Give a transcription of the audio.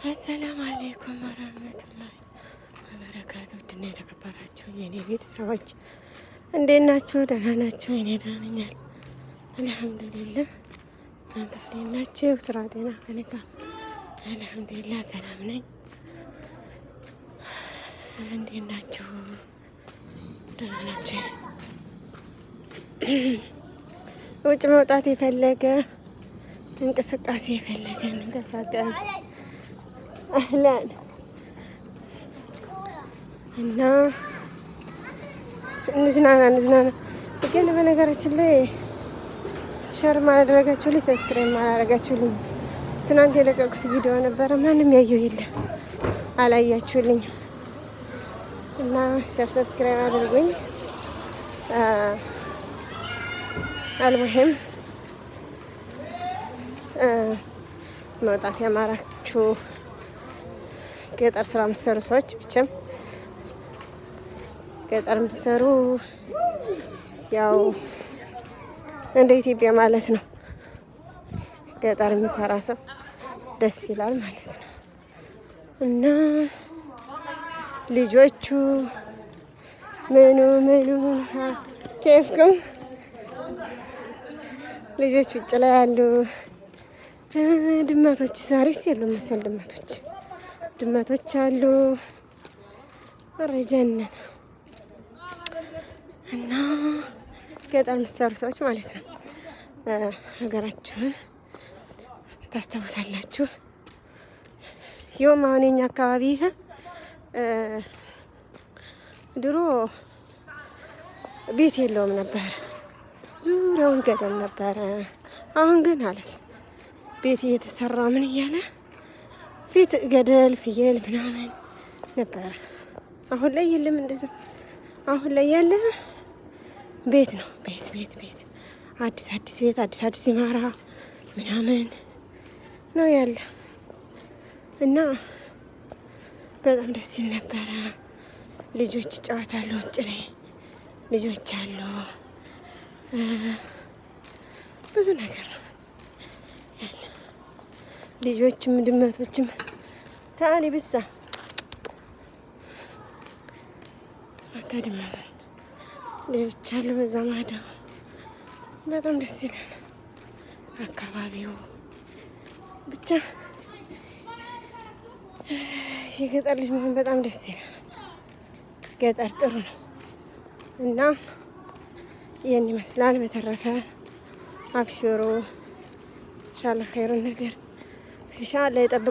አሰላሙ አለይኩም ወራህመቱላሂ ወበረካቱ። ውድና የተከበራችሁ የኔ ቤተሰቦች እንዴት ናችሁ? ደህና ናችሁ? እኔ ደህና ነኝ አልሐምዱሊላህ። እናንተ እንዴት ናችሁ? ስራ፣ ጤና ከኔ ጋር አልሐምዱሊላህ ሰላም ነኝ። እንዴት ናችሁ? ደህና ናችሁ? ውጭ መውጣት የፈለገ እንቅስቃሴ የፈለገ እንቀሳቀስ አህላን እና እንዝናና። ግን በነገራችን ላይ ሸር ማላደረጋችሁልኝ፣ ሰብስክራይብ ማላደረጋችሁልኝ ትናንት የለቀቁት ቪዲዮ ነበረ። ማንም ያየው የለም፣ አላያችሁልኝ እና ሸር ሰብስክራይብ አድርጉኝ። አልሙሂም መውጣት ያማራችሁ ገጠር ስራ የምትሰሩ ሰዎች ብቻም ገጠር የምትሰሩ ያው እንደ ኢትዮጵያ ማለት ነው። ገጠር የሚሰራ ሰው ደስ ይላል ማለት ነው። እና ልጆቹ ምኑ ኬፍኩም ልጆች ውጭ ላይ ያሉ ድመቶች ዛሬስ የሉም መሰል ድመቶች አሉ። ረጀነን እና ገጠር የምትሰሩ ሰዎች ማለት ነው ሀገራችሁን ታስታውሳላችሁ። ይኸውም አሁን የኛ አካባቢ ድሮ ቤት የለውም ነበር፣ ዙሪያውን ገደል ነበረ። አሁን ግን አለስ ቤት እየተሰራ ምን እያለ ፊት ገደል ፍየል ምናምን ነበረ። አሁን ላይ የለም እንደዛ። አሁን ላይ ያለ ቤት ነው፣ ቤት አዲስ ቤት አዲስ ይማራ ምናምን ነው ያለ እና በጣም ደስ ይል ነበረ። ልጆች ይጫወታሉ ውጭ ላይ ልጆች አሉ፣ ብዙ ነገር ነው ያለ። ልጆችም ድመቶችም ታሊ ብሳ አታ ድመቶች ልጆች አሉ። በዛ ማዶ በጣም ደስ ይላል አካባቢው። ብቻ የገጠር ልጅ መሆን በጣም ደስ ይላል። ገጠር ጥሩ ነው እና ይህን ይመስላል። በተረፈ አብሽሮ ኢንሻአላህ ኸይሩን ነገር ኢንሻአላህ